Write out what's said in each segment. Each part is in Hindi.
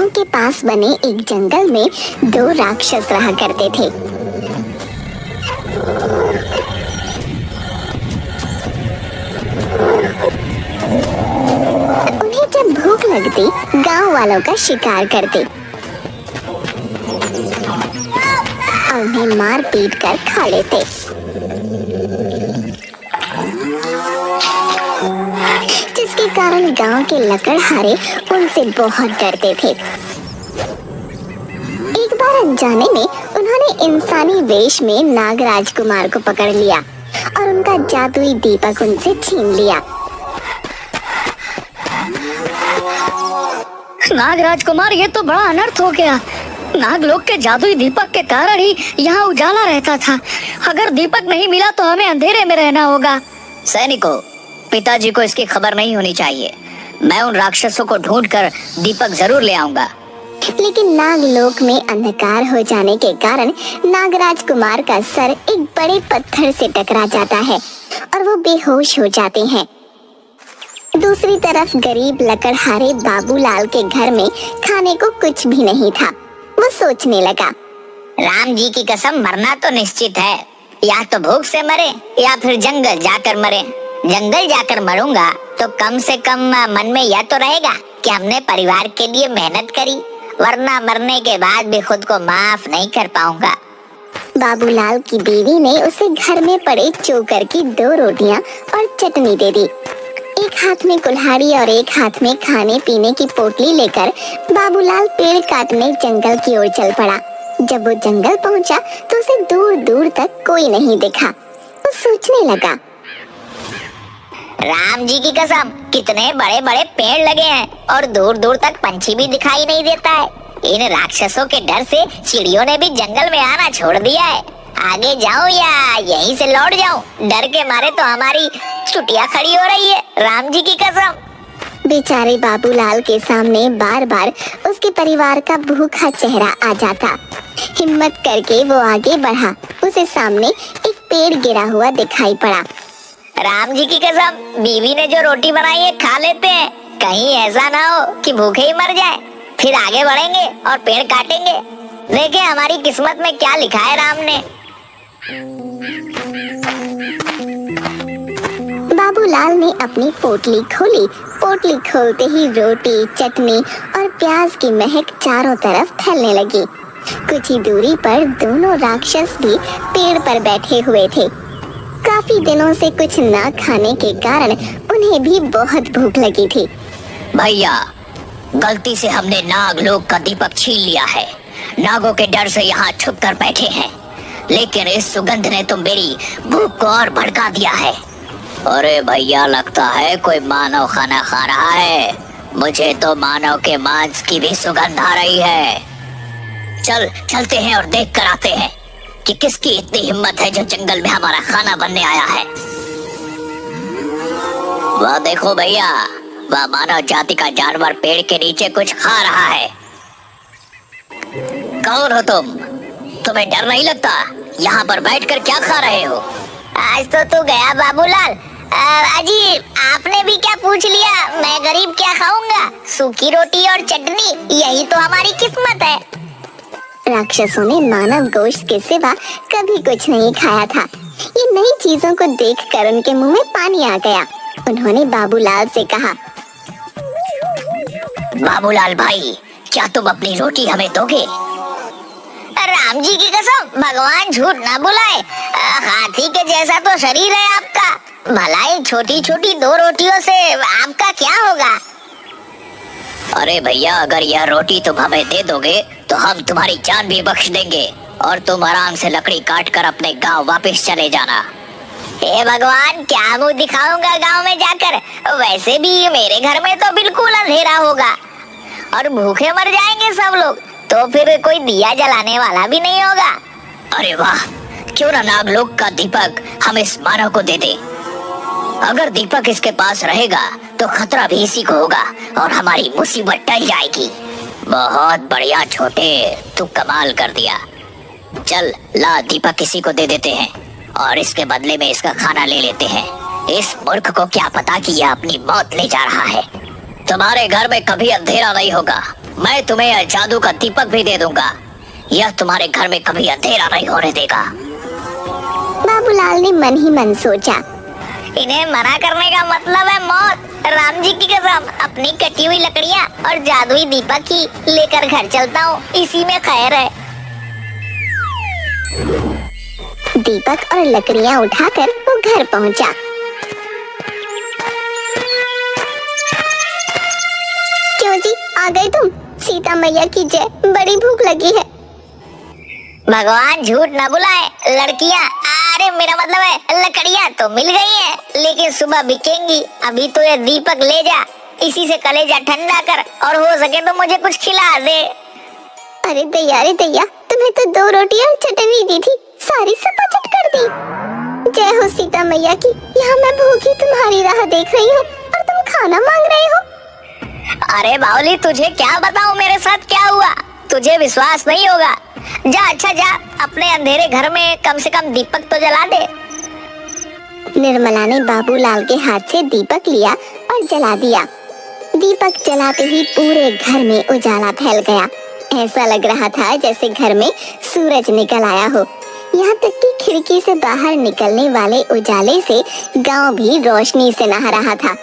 गांव के पास बने एक जंगल में दो राक्षस रहा करते थे। उन्हें जब भूख लगती गांव वालों का शिकार करते और उन्हें मार पीट कर खा लेते, जिसके कारण गांव के लकड़हारे उनसे बहुत डरते थे। एक बार अनजाने में उन्होंने इंसानी वेश में नागराज कुमार को पकड़ लिया और उनका जादुई दीपक उनसे छीन लिया। नागराज कुमार, ये तो बड़ा अनर्थ हो गया। नागलोक के जादुई दीपक के कारण ही यहाँ उजाला रहता था। अगर दीपक नहीं मिला तो हमें अंधेरे में रहना होगा। सैनिकों, पिताजी को इसकी खबर नहीं होनी चाहिए। मैं उन राक्षसों को ढूंढकर दीपक जरूर ले आऊंगा। लेकिन नागलोक में अंधकार हो जाने के कारण नागराज कुमार का सर एक बड़े पत्थर से टकरा जाता है और वो बेहोश हो जाते हैं। दूसरी तरफ गरीब लकड़हारे बाबूलाल के घर में खाने को कुछ भी नहीं था। वो सोचने लगा, राम जी की कसम, मरना तो निश्चित है। या तो भूख से मरे या फिर जंगल जाकर मरे। जंगल जाकर मरूंगा तो कम से कम मन में यह तो रहेगा कि हमने परिवार के लिए मेहनत करी, वरना मरने के बाद भी खुद को माफ नहीं कर पाऊंगा। बाबूलाल की बीवी ने उसे घर में पड़े चोकर की 2 रोटियां और चटनी दे दी। एक हाथ में कुल्हाड़ी और एक हाथ में खाने पीने की पोटली लेकर बाबूलाल पेड़ काटने जंगल की ओर चल पड़ा। जब वो जंगल पहुंचा तो उसे दूर दूर तक कोई नहीं दिखा। वो सोचने लगा, राम जी की कसम, कितने बड़े बड़े पेड़ लगे हैं और दूर दूर तक पंछी भी दिखाई नहीं देता है। इन राक्षसों के डर से चिड़ियों ने भी जंगल में आना छोड़ दिया है। आगे जाऊं या यहीं से लौट जाऊं? डर के मारे तो हमारी चुटिया खड़ी हो रही है, राम जी की कसम। बेचारे बाबूलाल के सामने बार बार उसके परिवार का भूखा चेहरा आ जाता। हिम्मत करके वो आगे बढ़ा। उसे सामने एक पेड़ गिरा हुआ दिखाई पड़ा। राम जी की कसम, बीवी ने जो रोटी बनाई है खा लेते हैं। कहीं ऐसा ना हो कि भूखे ही मर जाए। फिर आगे बढ़ेंगे और पेड़ काटेंगे। देखें हमारी किस्मत में क्या लिखा है राम ने। बाबूलाल ने अपनी पोटली खोली। पोटली खोलते ही रोटी, चटनी और प्याज की महक चारों तरफ फैलने लगी। कुछ ही दूरी पर दोनों राक्षस भी पेड़ पर बैठे हुए थे। काफी दिनों से कुछ ना खाने के कारण उन्हें भी बहुत भूख लगी थी। भैया, गलती से हमने नागलोक का दीपक छीन लिया है। नागों के डर से यहाँ छुप कर बैठे हैं, लेकिन इस सुगंध ने तो मेरी भूख को और भड़का दिया है। अरे भैया, लगता है कोई मानव खाना खा रहा है। मुझे तो मानव के मांस की भी सुगंध आ रही है। चलते हैं और देख कर आते हैं कि किसकी इतनी हिम्मत है जो जंगल में हमारा खाना बनने आया है। वह देखो भैया, वह मानव जाति का जानवर पेड़ के नीचे कुछ खा रहा है। कौन हो तुम? तुम्हें डर नहीं लगता? यहाँ पर बैठकर क्या खा रहे हो? आज तो तू गया बाबूलाल। अजी, आपने भी क्या पूछ लिया? मैं गरीब क्या खाऊंगा? सूखी रोटी और चटनी, यही तो हमारी किस्मत है। राक्षसों ने मानव गोश्त के सिवा कभी कुछ नहीं खाया था। ये नई चीजों को देखकर उनके मुंह में पानी आ गया। उन्होंने बाबूलाल से कहा, बाबूलाल भाई, क्या तुम अपनी रोटी हमें दोगे? राम जी की कसम, भगवान झूठ ना बुलाए। हाथी के जैसा तो शरीर है आपका। भला ही छोटी छोटी 2 रोटियों से आपका क्या होगा? अरे भैया, अगर यह रोटी तुम हमें दे दोगे तो हम तुम्हारी जान भी बख्श देंगे और तुम आराम से लकड़ी काट कर अपने गांव वापस चले जाना। हे भगवान, क्या मुंह दिखाऊंगा गांव में जाकर? वैसे भी मेरे घर में तो बिल्कुल अंधेरा होगा और भूखे मर जाएंगे सब लोग। तो फिर कोई दिया जलाने वाला भी नहीं होगा। अरे वाह, क्यों ना नागलोक का दीपक हम इस मानव को दे दे। अगर दीपक इसके पास रहेगा तो खतरा भी इसी को होगा और हमारी मुसीबत टल जाएगी। बहुत बढ़िया छोटे, तू कमाल कर दिया। चल ला, दीपक किसी को दे देते हैं और इसके बदले में इसका खाना ले लेते हैं। इस मूर्ख को क्या पता कि यह अपनी मौत ले जा रहा है। तुम्हारे घर में कभी अंधेरा नहीं होगा मैं तुम्हें यह जादू का दीपक भी दे दूंगा। यह तुम्हारे घर में कभी अंधेरा नहीं होने देगा। बाबूलाल ने मन ही मन सोचा, इन्हें मना करने का मतलब है मौत। राम जी की कसम, अपनी कटी हुई लकड़ियाँ और जादुई दीपक ही लेकर घर चलता हूँ, इसी में खैर है। दीपक और लकड़ियाँ उठाकर वो घर पहुँचा। क्यों जी, आ गए तुम? सीता मैया की जय, बड़ी भूख लगी है। भगवान झूठ न बुलाए, लड़कियाँ, अरे मेरा मतलब है लकड़ियाँ तो मिल गई हैं, लेकिन सुबह बिकेंगी। अभी तो ये दीपक ले जा, इसी से कलेजा ठंडा कर, और हो सके तो मुझे कुछ खिला दे। अरे दैया, तुम्हें तो 2 रोटी और चटनी दी थी, सारी सपाचट कर दी। जय हो सीता मैया की। यहाँ मैं भूखी तुम्हारी राह देख रही हूँ और तुम खाना मांग रहे हो। अरे बावली, तुझे क्या बताऊं मेरे साथ क्या हुआ, तुझे विश्वास नहीं होगा। जा, अच्छा जा, अपने अंधेरे घर में कम से कम दीपक तो जला दे। निर्मला ने बाबूलाल के हाथ से दीपक लिया और जला दिया। दीपक जलाते ही पूरे घर में उजाला फैल गया। ऐसा लग रहा था जैसे घर में सूरज निकल आया हो। यहाँ तक कि खिड़की से बाहर निकलने वाले उजाले से गांव भी रोशनी से नहा रहा था।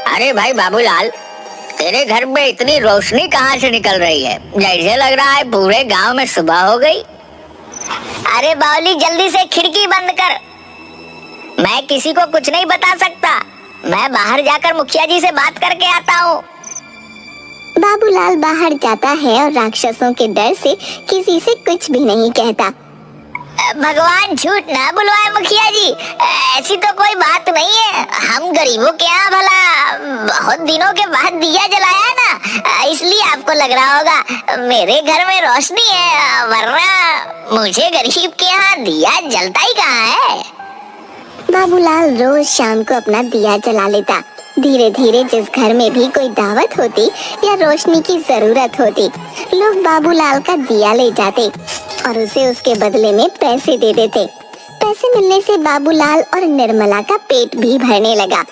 अरे भाई बाबूलाल, तेरे घर में इतनी रोशनी कहाँ से निकल रही है? जैसे लग रहा है पूरे गांव में सुबह हो गई। अरे बावली, जल्दी से खिड़की बंद कर। मैं किसी को कुछ नहीं बता सकता, मैं बाहर जाकर मुखिया जी से बात करके आता हूँ। बाबूलाल बाहर जाता है और राक्षसों के डर से किसी से कुछ भी नहीं कहता। भगवान झूठ ना बुलवाए मुखिया जी, ऐसी तो कोई बात नहीं है। हम गरीबों के यहाँ भला बहुत दिनों के बाद दिया जलाया ना, इसलिए आपको लग रहा होगा मेरे घर में रोशनी है, वरना मुझे गरीब के यहाँ दिया जलता ही कहाँ है। बाबूलाल रोज शाम को अपना दिया जला लेता। धीरे धीरे जिस घर में भी कोई दावत होती या रोशनी की जरूरत होती, लोग बाबूलाल का दिया ले जाते और उसे उसके बदले में पैसे दे देते। पैसे मिलने से बाबूलाल और निर्मला का पेट भी भरने लगा।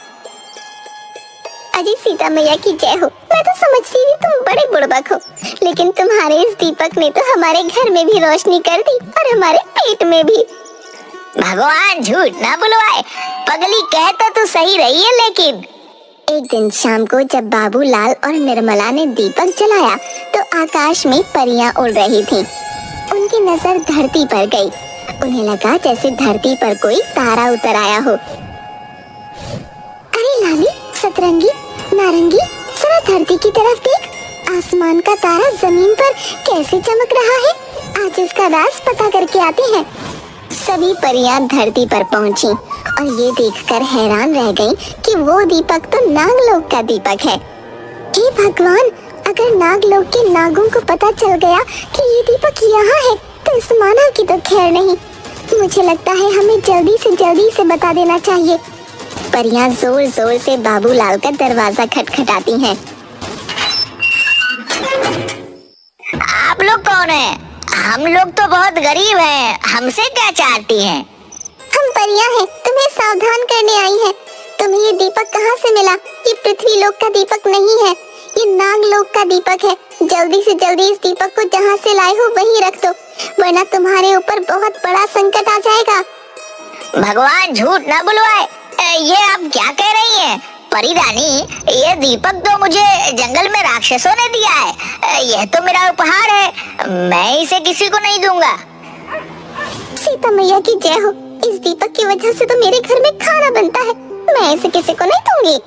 अजी सीता मैया की जय हो। मैं तो समझती थी तुम बड़े बुड़बक हो, लेकिन तुम्हारे इस दीपक ने तो हमारे घर में भी रोशनी कर दी और हमारे पेट में भी। भगवान झूठ ना बुलवाए, पगली कह तो सही रही है। लेकिन एक दिन शाम को जब बाबूलाल और निर्मला ने दीपक जलाया तो आकाश में परियां उड़ रही थीं। उनकी नजर धरती पर गई। उन्हें लगा जैसे धरती पर कोई तारा उतर आया हो। अरे लाली, सतरंगी, नारंगी, जरा धरती की तरफ देख। आसमान का तारा जमीन पर कैसे चमक रहा है। आज इसका राज पता करके आते हैं। सभी परियां धरती पर पहुंची और ये देखकर हैरान रह गईं कि वो दीपक तो नागलोक का दीपक है। हे भगवान, अगर नागलोक के नागों को पता चल गया कि ये दीपक यहाँ है तो इस मानव की तो खैर नहीं। मुझे लगता है हमें जल्दी से बता देना चाहिए। परियां जोर जोर से बाबूलाल का दरवाजा खटखटाती हैं। आप लोग कौन हैं? हम लोग तो बहुत गरीब हैं, हमसे क्या चाहती हैं? हम परियां हैं, तुम्हें सावधान करने आई हैं। तुम्हें ये दीपक कहाँ से मिला? ये पृथ्वी लोक का दीपक नहीं है, ये नागलोक का दीपक है। जल्दी से जल्दी इस दीपक को जहाँ से लाए हो वहीं रख दो, वरना तुम्हारे ऊपर बहुत बड़ा संकट आ जाएगा। भगवान झूठ ना बुलवाए, ये आप क्या कह रही हैं? परी रानी, ये दीपक तो मुझे जंगल में राक्षसों ने दिया है। यह तो मेरा उपहार है, मैं इसे किसी को नहीं दूंगा। सीता मैया की जय हो। इस दीपक की वजह से तो मेरे घर में खाना बनता है, मैं इसे किसी को नहीं दूंगी।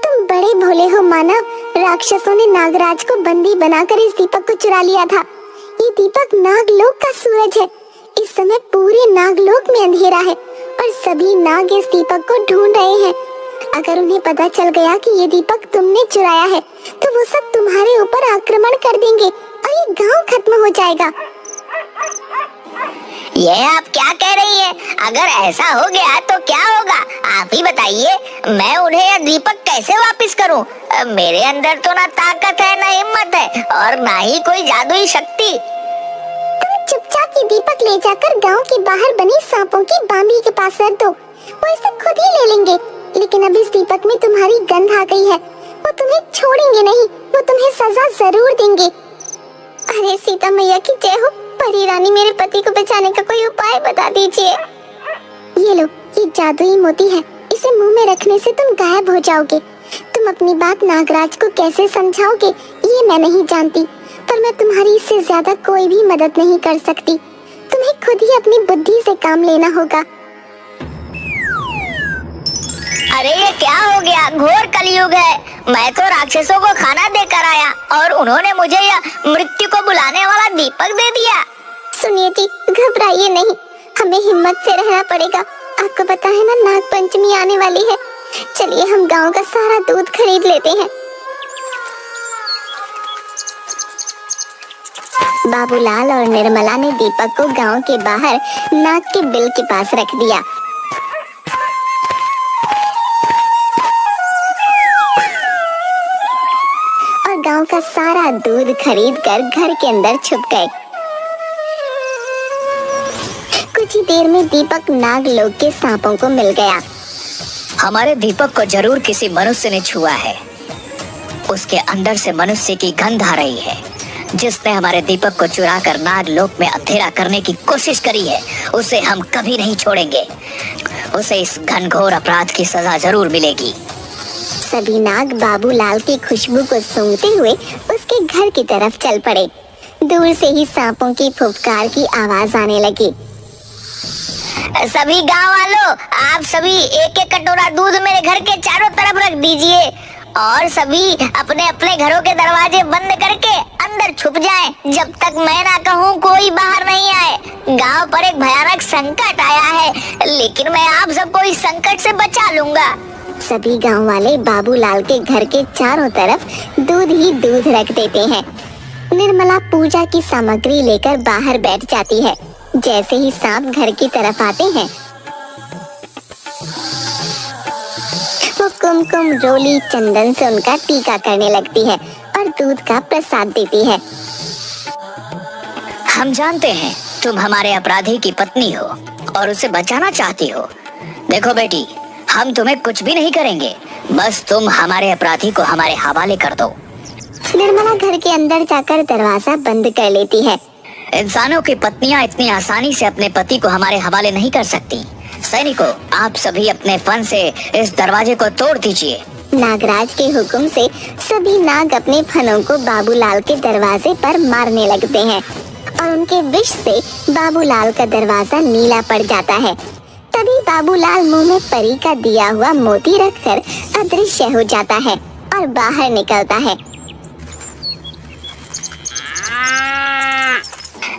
तुम बड़े भोले हो मानव। राक्षसों ने नागराज को बंदी बनाकर इस दीपक को चुरा लिया था। ये दीपक नागलोक का सूरज है। इस समय पूरे नागलोक में अंधेरा है और सभी नाग इस दीपक को ढूंढ रहे हैं। अगर उन्हें पता चल गया कि ये दीपक तुमने चुराया है तो वो सब तुम्हारे ऊपर आक्रमण कर देंगे और ये गांव खत्म हो जाएगा। ये आप क्या कह रही हैं? अगर ऐसा हो गया तो क्या होगा, आप ही बताइए। मैं उन्हें यह दीपक कैसे वापस करूं? मेरे अंदर तो ना ताकत है, ना हिम्मत है और ना ही कोई जादुई शक्ति। तुम चुपचाप ये दीपक ले जाकर गांव के बाहर बनी सांपों की बांबी के पास रख दो, वो इसे खुद ही ले लेंगे। लेकिन अब इस दीपक में तुम्हारी गंध आ गई है, वो तुम्हें छोड़ेंगे नहीं। वो तुम्हें सजा जरूर देंगे। अरे सीता मैया की जय हो। परी रानी, मेरे पति को बचाने का कोई उपाय बता दीजिए। ये लो, ये जादुई मोती है, इसे मुंह में रखने से तुम गायब हो जाओगे। तुम अपनी बात नागराज को कैसे समझाओगे ये मैं नहीं जानती, पर मैं तुम्हारी इससे ज्यादा कोई भी मदद नहीं कर सकती। तुम्हें खुद ही अपनी बुद्धि से काम लेना होगा। अरे ये क्या हो गया? घोर कलयुग है। मैं तो राक्षसों को खाना देकर आया और उन्होंने मुझे यह मृत्यु को बुलाने वाला दीपक दे दिया। सुनिए जी, घबराइए नहीं, हमें हिम्मत से रहना पड़ेगा। आपको पता है ना, नाग पंचमी आने वाली है। चलिए हम गांव का सारा दूध खरीद लेते हैं। बाबूलाल और निर्मला ने दीपक को गांव के बाहर नाग के बिल के पास रख दिया। और गांव का सारा दूध खरीद कर घर के अंदर छुप गए। कुछ ही देर में दीपक नाग लोक के सांपों को मिल गया। हमारे दीपक को जरूर किसी मनुष्य ने छुआ है। उसके अंदर से मनुष्य की गंध आ रही है। जिसने हमारे दीपक को चुरा कर नाग लोक में अंधेरा करने की कोशिश करी है, उसे हम कभी नहीं छोड़ेंगे। उसे इस घनघोर अपराध की सजा जरूर मिलेगी। सभी नाग बाबूलाल की खुशबू को सूंघते हुए उसके घर की तरफ चल पड़े। दूर से ही सांपों की फुफकार की आवाज आने लगी। सभी गांव वालों, आप सभी एक एक कटोरा दूध मेरे घर के चारों तरफ रख दीजिए और सभी अपने अपने घरों के दरवाजे बंद करके अंदर छुप जाएं जब तक मैं ना कहूँ कोई बाहर नहीं आए। गांव पर एक भयानक संकट आया है, लेकिन मैं आप सबको इस संकट से बचा लूंगा। सभी गांव वाले बाबूलाल के घर के चारों तरफ दूध ही दूध रख देते हैं। निर्मला पूजा की सामग्री लेकर बाहर बैठ जाती है। जैसे ही सांप घर की तरफ आते हैं, वो कुमकुम, रोली, चंदन से उनका टीका करने लगती है और दूध का प्रसाद देती है। हम जानते हैं तुम हमारे अपराधी की पत्नी हो और उसे बचाना चाहती हो। देखो बेटी, हम तुम्हें कुछ भी नहीं करेंगे, बस तुम हमारे अपराधी को हमारे हवाले कर दो। निर्मला घर के अंदर जाकर दरवाजा बंद कर लेती है। इंसानों की पत्नियां इतनी आसानी से अपने पति को हमारे हवाले नहीं कर सकती। सैनिकों, आप सभी अपने फन से इस दरवाजे को तोड़ दीजिए। नागराज के हुक्म से सभी नाग अपने फनों को बाबूलाल के दरवाजे पर मारने लगते हैं और उनके विष से बाबूलाल का दरवाजा नीला पड़ जाता है। तभी बाबूलाल मुंह में परी का दिया हुआ मोती रखकर अदृश्य हो जाता है और बाहर निकलता है।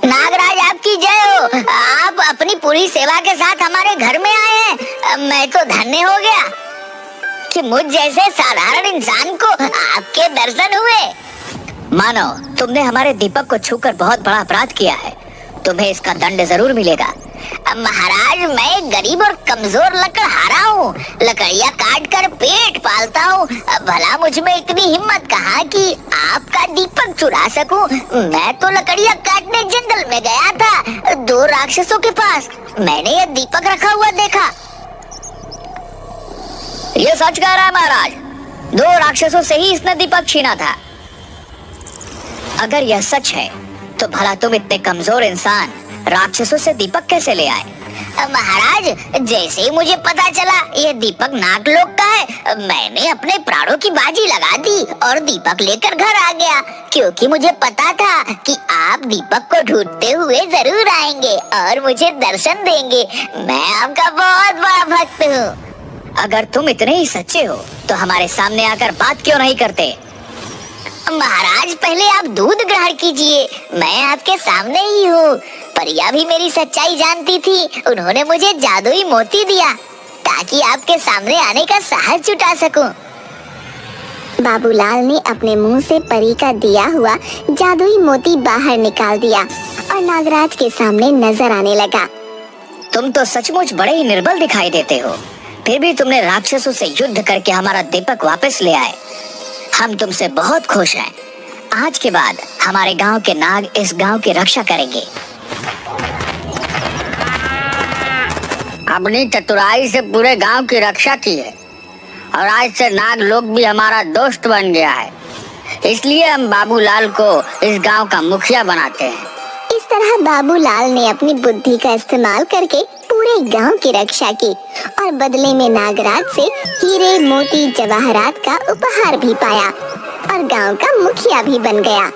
नागराज आपकी जय हो। आप अपनी पूरी सेवा के साथ हमारे घर में आए हैं। मैं तो धन्य हो गया कि मुझ जैसे साधारण इंसान को आपके दर्शन हुए। मानो तुमने हमारे दीपक को छूकर बहुत बड़ा अपराध किया है। तुम्हें इसका दंड जरूर मिलेगा। महाराज, मैं गरीब और कमजोर लकड़हारा हूँ। लकड़ियाँ काट कर पेट पालता हूँ। भला मुझ में इतनी हिम्मत कहाँ कि आपका दीपक चुरा सकूं। मैं तो लकड़ियाँ काटने जंगल में गया था 2 राक्षसों के पास। मैंने ये दीपक रखा हुआ देखा। ये सच कह रहा है महाराज, 2 राक्षसों से ही इसने दीपक छीना था। अगर यह सच है तो भला तुम इतने कमजोर इंसान राक्षसों से दीपक कैसे ले आए? महाराज, जैसे ही मुझे पता चला यह दीपक नागलोक का है, मैंने अपने प्राणों की बाजी लगा दी और दीपक लेकर घर आ गया, क्योंकि मुझे पता था कि आप दीपक को ढूंढते हुए जरूर आएंगे और मुझे दर्शन देंगे। मैं आपका बहुत बड़ा भक्त हूँ। अगर तुम इतने ही सच्चे हो तो हमारे सामने आकर बात क्यों नहीं करते? महाराज, पहले आप दूध ग्रहण कीजिए। मैं आपके सामने ही हूँ। परिया भी मेरी सच्चाई जानती थी। उन्होंने मुझे जादुई मोती दिया ताकि आपके सामने आने का साहस जुटा सकूं। बाबूलाल ने अपने मुंह से परी का दिया हुआ जादुई मोती बाहर निकाल दिया और नागराज के सामने नजर आने लगा। तुम तो सचमुच बड़े ही निर्बल दिखाई देते हो, फिर भी तुमने राक्षसों से युद्ध करके हमारा दीपक वापस ले आए। हम तुमसे बहुत खुश हैं। आज के बाद हमारे गांव के नाग इस गांव की रक्षा करेंगे। अपनी चतुराई से पूरे गांव की रक्षा की है और आज से नाग लोग भी हमारा दोस्त बन गया है। इसलिए हम बाबूलाल को इस गांव का मुखिया बनाते हैं। इस तरह बाबूलाल ने अपनी बुद्धि का इस्तेमाल करके पूरे गांव की रक्षा की और बदले में नागराज से हीरे मोती जवाहरात का उपहार भी पाया और गांव का मुखिया भी बन गया।